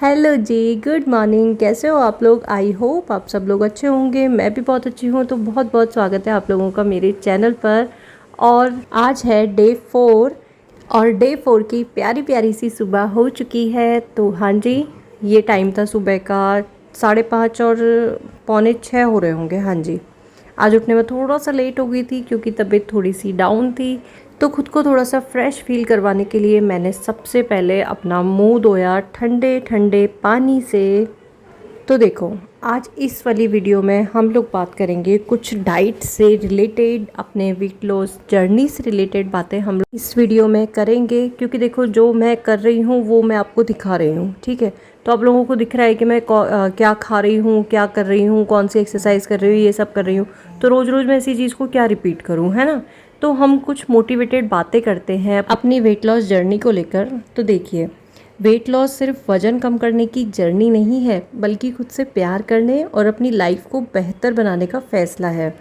Hello जी, good morning. कैसे हो आप लोग? आई होप आप सब लोग अच्छे होंगे। मैं भी बहुत अच्छी हूँ। तो बहुत बहुत स्वागत है आप लोगों का मेरे चैनल पर। और आज है डे 4 और डे 4 की प्यारी प्यारी सी सुबह हो चुकी है। तो हाँ जी, ये टाइम था सुबह का 5:30 और 5:45 हो रहे होंगे। हाँ जी, आज उठने में थोड़ा सा लेट हो गई थी क्योंकि तबीयत थोड़ी सी डाउन थी। तो खुद को थोड़ा सा फ्रेश फील करवाने के लिए मैंने सबसे पहले अपना मुंह धोया ठंडे ठंडे पानी से। तो देखो, आज इस वाली वीडियो में हम लोग बात करेंगे कुछ डाइट से रिलेटेड, अपने वेट लॉस जर्नी से रिलेटेड बातें हम लोग इस वीडियो में करेंगे। क्योंकि देखो, जो मैं कर रही हूँ वो मैं आपको दिखा रही हूँ, ठीक है। तो आप लोगों को दिख रहा है कि मैं क्या खा रही हूँ, क्या कर रही हूँ, कौन सी एक्सरसाइज कर रही हूँ, ये सब कर रही हूँ। तो रोज़ रोज़ मैं इसी चीज़ को क्या रिपीट करूँ, है ना। तो हम कुछ मोटिवेटेड बातें करते हैं अपनी वेट लॉस जर्नी को लेकर। तो देखिए, वेट लॉस सिर्फ वज़न कम करने की जर्नी नहीं है, बल्कि खुद से प्यार करने और अपनी लाइफ को बेहतर बनाने का फ़ैसला है।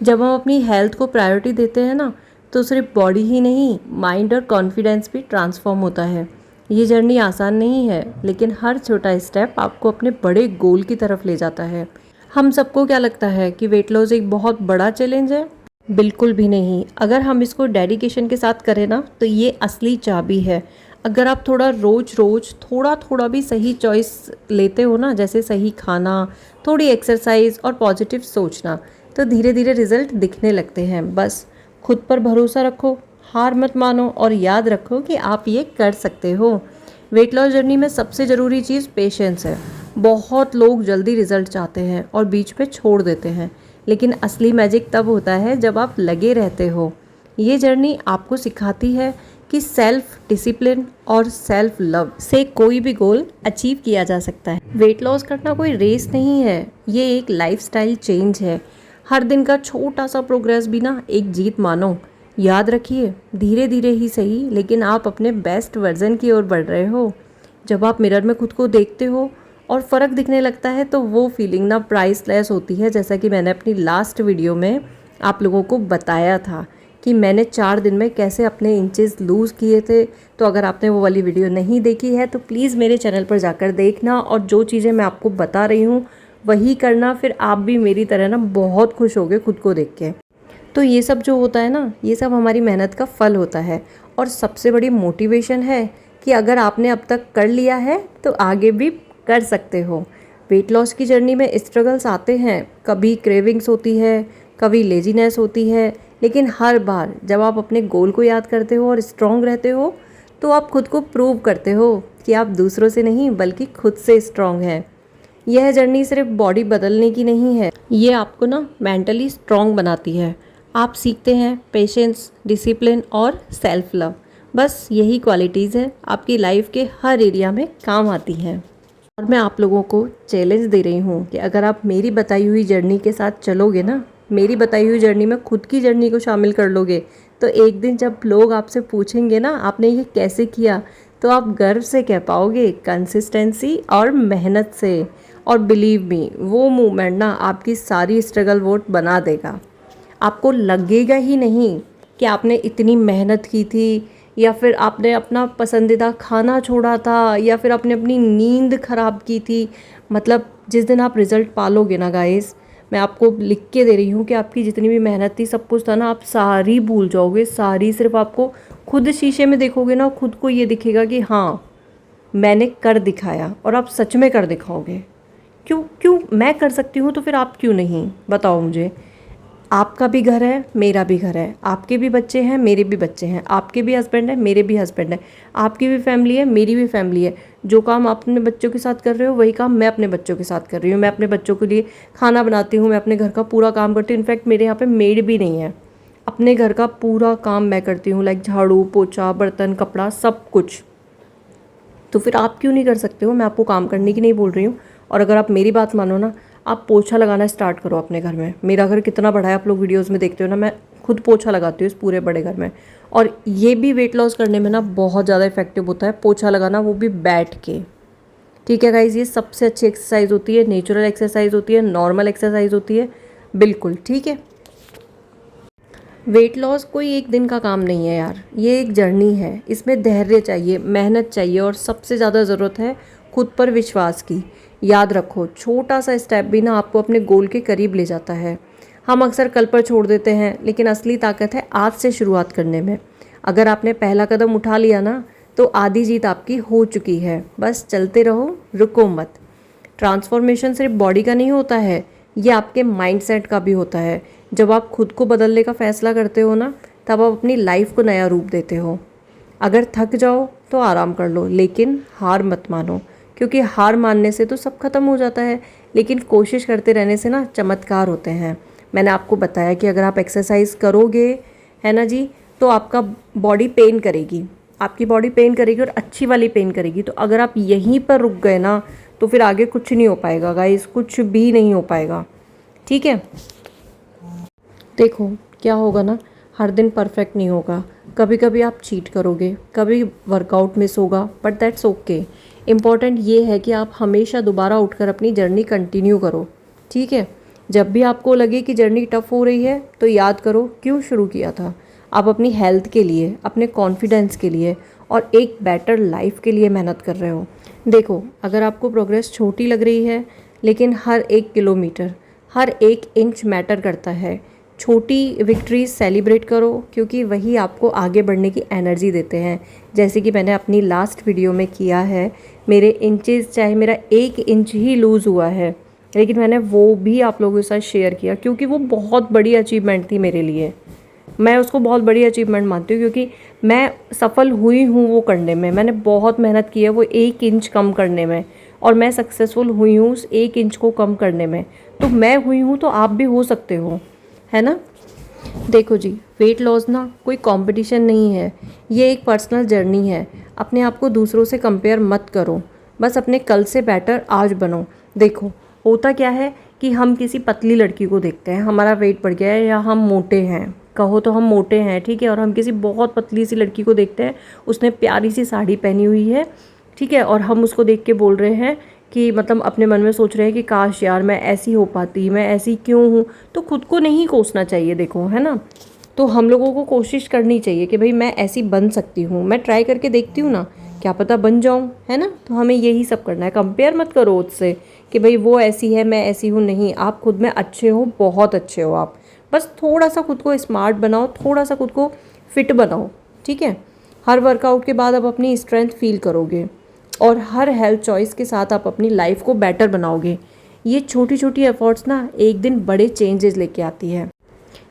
जब हम अपनी हेल्थ को प्रायोरिटी देते हैं ना, तो सिर्फ बॉडी ही नहीं, माइंड और कॉन्फिडेंस भी ट्रांसफॉर्म होता है। ये जर्नी आसान नहीं है, लेकिन हर छोटा स्टेप आपको अपने बड़े गोल की तरफ ले जाता है। हम सबको क्या लगता है कि वेट लॉस एक बहुत बड़ा चैलेंज है? बिल्कुल भी नहीं। अगर हम इसको डेडिकेशन के साथ करें ना, तो ये असली चाबी है। अगर आप थोड़ा रोज रोज थोड़ा थोड़ा भी सही चॉइस लेते हो ना, जैसे सही खाना, थोड़ी एक्सरसाइज और पॉजिटिव सोचना, तो धीरे धीरे रिजल्ट दिखने लगते हैं। बस खुद पर भरोसा रखो, हार मत मानो और याद रखो कि आप ये कर सकते हो। वेट लॉस जर्नी में सबसे ज़रूरी चीज़ पेशेंस है। बहुत लोग जल्दी रिजल्ट चाहते हैं और बीच में छोड़ देते हैं, लेकिन असली मैजिक तब होता है जब आप लगे रहते हो। ये जर्नी आपको सिखाती है कि सेल्फ डिसिप्लिन और सेल्फ लव से कोई भी गोल अचीव किया जा सकता है। वेट लॉस करना कोई रेस नहीं है, ये एक लाइफस्टाइल चेंज है। हर दिन का छोटा सा प्रोग्रेस भी ना एक जीत मानो। याद रखिए, धीरे धीरे ही सही, लेकिन आप अपने बेस्ट वर्जन की ओर बढ़ रहे हो। जब आप मिरर में खुद को देखते हो और फ़र्क दिखने लगता है, तो वो फीलिंग ना प्राइसलेस होती है। जैसा कि मैंने अपनी लास्ट वीडियो में आप लोगों को बताया था कि मैंने 4 दिन में कैसे अपने इंचेस लूज़ किए थे। तो अगर आपने वो वाली वीडियो नहीं देखी है तो प्लीज़ मेरे चैनल पर जाकर देखना, और जो चीज़ें मैं आपको बता रही हूँ वही करना। फिर आप भी मेरी तरह ना बहुत खुश होगे खुद को देख के। तो ये सब जो होता है ना, ये सब हमारी मेहनत का फल होता है। और सबसे बड़ी मोटिवेशन है कि अगर आपने अब तक कर लिया है तो आगे भी कर सकते हो। वेट लॉस की जर्नी में स्ट्रगल्स आते हैं, कभी क्रेविंग्स होती है, कभी लेजीनेस होती है, लेकिन हर बार जब आप अपने गोल को याद करते हो और स्ट्रॉन्ग रहते हो, तो आप खुद को प्रूव करते हो कि आप दूसरों से नहीं बल्कि खुद से स्ट्रॉन्ग हैं। यह जर्नी सिर्फ बॉडी बदलने की नहीं है, ये आपको ना मेंटली स्ट्रॉन्ग बनाती है। आप सीखते हैं पेशेंस, डिसिप्लिन और सेल्फ लव। बस यही क्वालिटीज़ है आपकी लाइफ के हर एरिया में काम आती हैं। और मैं आप लोगों को चैलेंज दे रही हूँ कि अगर आप मेरी बताई हुई जर्नी के साथ चलोगे ना, मेरी बताई हुई जर्नी में खुद की जर्नी को शामिल कर लोगे, तो एक दिन जब लोग आपसे पूछेंगे ना आपने ये कैसे किया, तो आप गर्व से कह पाओगे कंसिस्टेंसी और मेहनत से। और बिलीव मी, वो मूवमेंट ना आपकी सारी स्ट्रगल वोट बना देगा। आपको लगेगा ही नहीं कि आपने इतनी मेहनत की थी, या फिर आपने अपना पसंदीदा खाना छोड़ा था, या फिर आपने अपनी नींद खराब की थी। मतलब जिस दिन आप रिज़ल्ट पालोगे ना गाइस, मैं आपको लिख के दे रही हूँ कि आपकी जितनी भी मेहनत थी, सब कुछ था ना, आप सारी भूल जाओगे, सारी। सिर्फ आपको खुद शीशे में देखोगे ना, खुद को ये दिखेगा कि हाँ, मैंने कर दिखाया, और आप सच में कर दिखाओगे। क्यों क्यों मैं कर सकती हूँ तो फिर आप क्यों नहीं, बताओ मुझे। आपका भी घर है, मेरा भी घर है, आपके भी बच्चे हैं, मेरे भी बच्चे हैं, आपके भी हस्बैंड है, मेरे भी हस्बैंड है, आपकी भी फैमिली है, मेरी भी फैमिली है। जो काम आप अपने बच्चों के साथ कर रहे हो, वही काम मैं अपने बच्चों के साथ कर रही हूँ। मैं अपने बच्चों के लिए खाना बनाती हूँ, मैं अपने घर का पूरा काम करती हूँ। इनफैक्ट मेरे यहाँ पे मेड भी नहीं है, अपने घर का पूरा काम मैं करती हूँ, लाइक झाड़ू पोछा, बर्तन, कपड़ा, सब कुछ। तो फिर आप क्यों नहीं कर सकते हो? मैं आपको काम करने की नहीं बोल रही हूँ। और अगर आप मेरी बात मानो ना, आप पोछा लगाना स्टार्ट करो अपने घर में। मेरा घर कितना बड़ा है, आप लोग वीडियोस में देखते हो ना, मैं खुद पोछा लगाती हूँ इस पूरे बड़े घर में। और ये भी वेट लॉस करने में ना बहुत ज़्यादा इफेक्टिव होता है, पोछा लगाना, वो भी बैठ के। ठीक है गाइज, ये सबसे अच्छी एक्सरसाइज होती है, नेचुरल एक्सरसाइज होती है, नॉर्मल एक्सरसाइज होती है, बिल्कुल ठीक है। वेट लॉस कोई एक दिन का काम नहीं है यार, ये एक जर्नी है। इसमें धैर्य चाहिए, मेहनत चाहिए, और सबसे ज़्यादा ज़रूरत है खुद पर विश्वास की। याद रखो, छोटा सा स्टेप भी ना आपको अपने गोल के करीब ले जाता है। हम अक्सर कल पर छोड़ देते हैं, लेकिन असली ताकत है आज से शुरुआत करने में। अगर आपने पहला कदम उठा लिया ना, तो आधी जीत आपकी हो चुकी है। बस चलते रहो, रुको मत। ट्रांसफॉर्मेशन सिर्फ बॉडी का नहीं होता है, ये आपके माइंडसेट का भी होता है। जब आप खुद को बदलने का फैसला करते हो ना, तब आप अपनी लाइफ को नया रूप देते हो। अगर थक जाओ तो आराम कर लो, लेकिन हार मत मानो, क्योंकि हार मानने से तो सब खत्म हो जाता है, लेकिन कोशिश करते रहने से ना चमत्कार होते हैं। मैंने आपको बताया कि अगर आप एक्सरसाइज करोगे, है ना जी, तो आपका बॉडी पेन करेगी, आपकी बॉडी पेन करेगी और अच्छी वाली पेन करेगी। तो अगर आप यहीं पर रुक गए ना, तो फिर आगे कुछ नहीं हो पाएगा गाइस, कुछ भी नहीं हो पाएगा। ठीक है, देखो क्या होगा ना, हर दिन परफेक्ट नहीं होगा। कभी कभी आप चीट करोगे, कभी वर्कआउट मिस होगा, बट दैट्स ओके। इम्पॉर्टेंट ये है कि आप हमेशा दोबारा उठकर अपनी जर्नी कंटिन्यू करो। ठीक है, जब भी आपको लगे कि जर्नी टफ हो रही है, तो याद करो क्यों शुरू किया था। आप अपनी हेल्थ के लिए, अपने कॉन्फिडेंस के लिए और एक बेटर लाइफ के लिए मेहनत कर रहे हो। देखो, अगर आपको प्रोग्रेस छोटी लग रही है, लेकिन हर एक किलोमीटर, हर एक इंच मैटर करता है। छोटी विक्ट्रीज सेलिब्रेट करो, क्योंकि वही आपको आगे बढ़ने की एनर्जी देते हैं। जैसे कि मैंने अपनी लास्ट वीडियो में किया है, मेरे इंचेस, चाहे मेरा 1 इंच ही लूज़ हुआ है, लेकिन मैंने वो भी आप लोगों के साथ शेयर किया, क्योंकि वो बहुत बड़ी अचीवमेंट थी मेरे लिए। मैं उसको बहुत बड़ी अचीवमेंट मानती हूँ, क्योंकि मैं सफल हुई हूँ वो करने में। मैंने बहुत मेहनत की है वो 1 इंच कम करने में, और मैं सक्सेसफुल हुई हूँ उस 1 इंच को कम करने में। तो मैं हुई हूँ तो आप भी हो सकते हो, है ना। देखो जी, वेट लॉस ना कोई कंपटीशन नहीं है, ये एक पर्सनल जर्नी है। अपने आप को दूसरों से कंपेयर मत करो, बस अपने कल से बेटर आज बनो। देखो, होता क्या है कि हम किसी पतली लड़की को देखते हैं, हमारा वेट बढ़ गया है, या हम मोटे हैं, कहो तो हम मोटे हैं, ठीक है, और हम किसी बहुत पतली सी लड़की को देखते हैं, उसने प्यारी सी साड़ी पहनी हुई है, ठीक है, और हम उसको देख के बोल रहे हैं कि मतलब अपने मन में सोच रहे हैं कि काश यार मैं ऐसी हो पाती, मैं ऐसी क्यों हूँ। तो खुद को नहीं कोसना चाहिए, देखो, है ना। तो हम लोगों को कोशिश करनी चाहिए कि भाई मैं ऐसी बन सकती हूँ, मैं ट्राई करके देखती हूँ ना, क्या पता बन जाऊँ, है ना। तो हमें यही सब करना है। कंपेयर मत करो उससे कि भाई वो ऐसी है मैं ऐसी हूँ, नहीं, आप खुद में अच्छे हो, बहुत अच्छे हो आप। बस थोड़ा सा खुद को स्मार्ट बनाओ, थोड़ा सा खुद को फिट बनाओ, ठीक है। हर वर्कआउट के बाद आप अपनी स्ट्रेंथ फील करोगे, और हर हेल्थ चॉइस के साथ आप अपनी लाइफ को बेटर बनाओगे। ये छोटी छोटी एफर्ट्स ना एक दिन बड़े चेंजेस लेके आती है।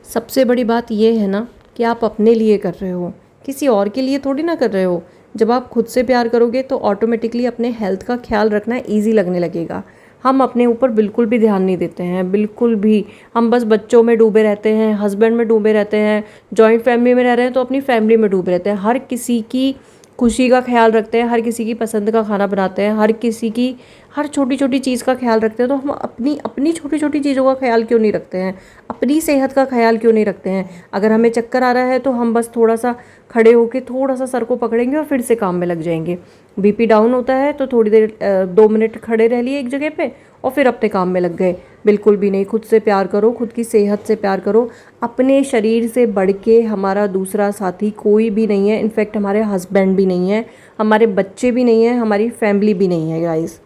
सबसे बड़ी बात ये है ना कि आप अपने लिए कर रहे हो, किसी और के लिए थोड़ी ना कर रहे हो। जब आप खुद से प्यार करोगे तो ऑटोमेटिकली अपने हेल्थ का ख्याल रखना ईजी लगने लगेगा। हम अपने ऊपर बिल्कुल भी ध्यान नहीं देते हैं, बिल्कुल भी। हम बस बच्चों में डूबे रहते हैं, हस्बैंड में डूबे रहते हैं, जॉइंट फैमिली में रह रहे हैं तो अपनी फैमिली में डूबे रहते हैं। हर किसी की खुशी का ख्याल रखते हैं, हर किसी की पसंद का खाना बनाते हैं, हर किसी की हर छोटी छोटी चीज़ का ख्याल रखते हैं। तो हम अपनी अपनी छोटी छोटी चीज़ों का ख्याल क्यों नहीं रखते हैं, अपनी सेहत का ख्याल क्यों नहीं रखते हैं। अगर हमें चक्कर आ रहा है तो हम बस थोड़ा सा खड़े होकर थोड़ा सा सर को पकड़ेंगे और फिर से काम में लग जाएंगे। बीपी डाउन होता है तो थोड़ी देर 2 मिनट खड़े रह लिए एक जगह पे और फिर अपने काम में लग गए। बिल्कुल भी नहीं। खुद से प्यार करो, खुद की सेहत से प्यार करो। अपने शरीर से बढ़ के हमारा दूसरा साथी कोई भी नहीं है। इनफैक्ट हमारे हस्बैंड भी नहीं है, हमारे बच्चे भी नहीं है, हमारी फैमिली भी नहीं है गाइस।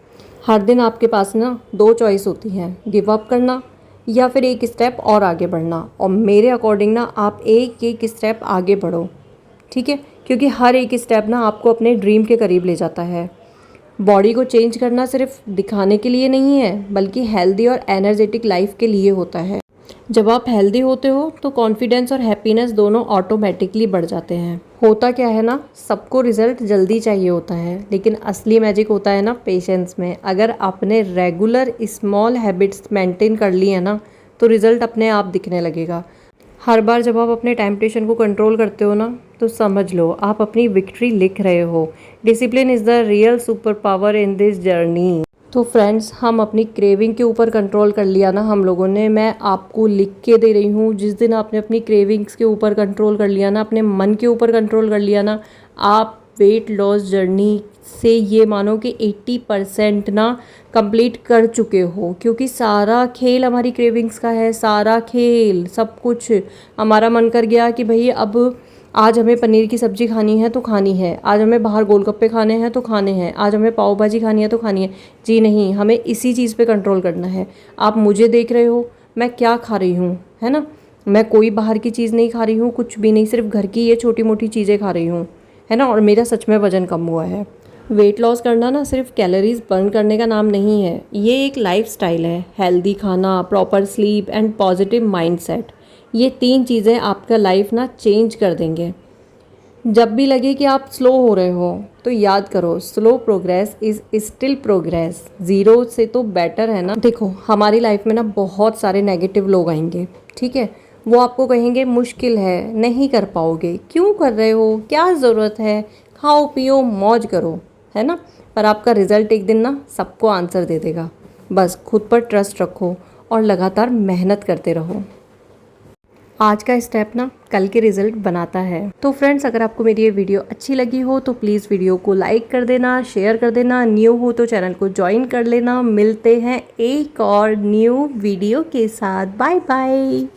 हर दिन आपके पास ना 2 चॉइस होती हैं, गिव अप करना या फिर एक स्टेप और आगे बढ़ना। और मेरे अकॉर्डिंग ना आप एक एक स्टेप आगे बढ़ो, ठीक है, क्योंकि हर एक स्टेप ना आपको अपने ड्रीम के करीब ले जाता है। बॉडी को चेंज करना सिर्फ दिखाने के लिए नहीं है, बल्कि हेल्दी और एनर्जेटिक लाइफ के लिए होता है। जब आप हेल्दी होते हो तो कॉन्फिडेंस और हैप्पीनेस दोनों ऑटोमेटिकली बढ़ जाते हैं। होता क्या है ना, सबको रिजल्ट जल्दी चाहिए होता है, लेकिन असली मैजिक होता है ना पेशेंस में। अगर आपने रेगुलर स्मॉल हैबिट्स मेंटेन कर ली है ना, तो रिजल्ट अपने आप दिखने लगेगा। हर बार जब आप अपने टेम्पटेशन को कंट्रोल करते हो ना, तो समझ लो आप अपनी विक्ट्री लिख रहे हो। Discipline is the real super power in this journey. तो फ्रेंड्स, हम अपनी क्रेविंग के ऊपर कंट्रोल कर लिया ना हम लोगों ने। मैं आपको लिख के दे रही हूँ, जिस दिन आपने अपनी क्रेविंग्स के ऊपर कंट्रोल कर लिया ना, अपने मन के ऊपर कंट्रोल कर लिया ना, आप वेट लॉस जर्नी से ये मानो कि 80% ना कंप्लीट कर चुके हो। क्योंकि सारा खेल हमारी क्रेविंग्स का है, सारा खेल, सब कुछ। हमारा मन कर गया कि भाई अब आज हमें पनीर की सब्जी खानी है तो खानी है, आज हमें बाहर गोलगप्पे खाने हैं तो खाने हैं, आज हमें पाव भाजी खानी है तो खानी है। जी नहीं, हमें इसी चीज़ पे कंट्रोल करना है। आप मुझे देख रहे हो मैं क्या खा रही हूँ, है ना। मैं कोई बाहर की चीज़ नहीं खा रही हूँ, कुछ भी नहीं, सिर्फ घर की ये छोटी मोटी चीज़ें खा रही हूँ, है ना। और मेरा सच में वज़न कम हुआ है। वेट लॉस करना ना सिर्फ कैलोरीज बर्न करने का नाम नहीं है, ये एक लाइफ स्टाइल है। हेल्दी खाना, proper sleep and positive mindset, ये 3 चीज़ें आपका लाइफ ना चेंज कर देंगे। जब भी लगे कि आप स्लो हो रहे हो तो याद करो, slow progress is still progress, zero से तो बेटर है ना। देखो हमारी लाइफ में ना बहुत सारे नेगेटिव लोग आएंगे, ठीक है। वो आपको कहेंगे मुश्किल है, नहीं कर पाओगे, क्यों कर रहे हो, क्या ज़रूरत है, खाओ पियो मौज करो, है ना। पर आपका रिजल्ट एक दिन ना सबको आंसर दे देगा। बस खुद पर ट्रस्ट रखो और लगातार मेहनत करते रहो। आज का स्टेप ना कल के रिजल्ट बनाता है। तो फ्रेंड्स, अगर आपको मेरी ये वीडियो अच्छी लगी हो तो प्लीज़ वीडियो को लाइक कर देना, शेयर कर देना, न्यू हो तो चैनल को ज्वाइन कर लेना। मिलते हैं एक और न्यू वीडियो के साथ। Bye bye.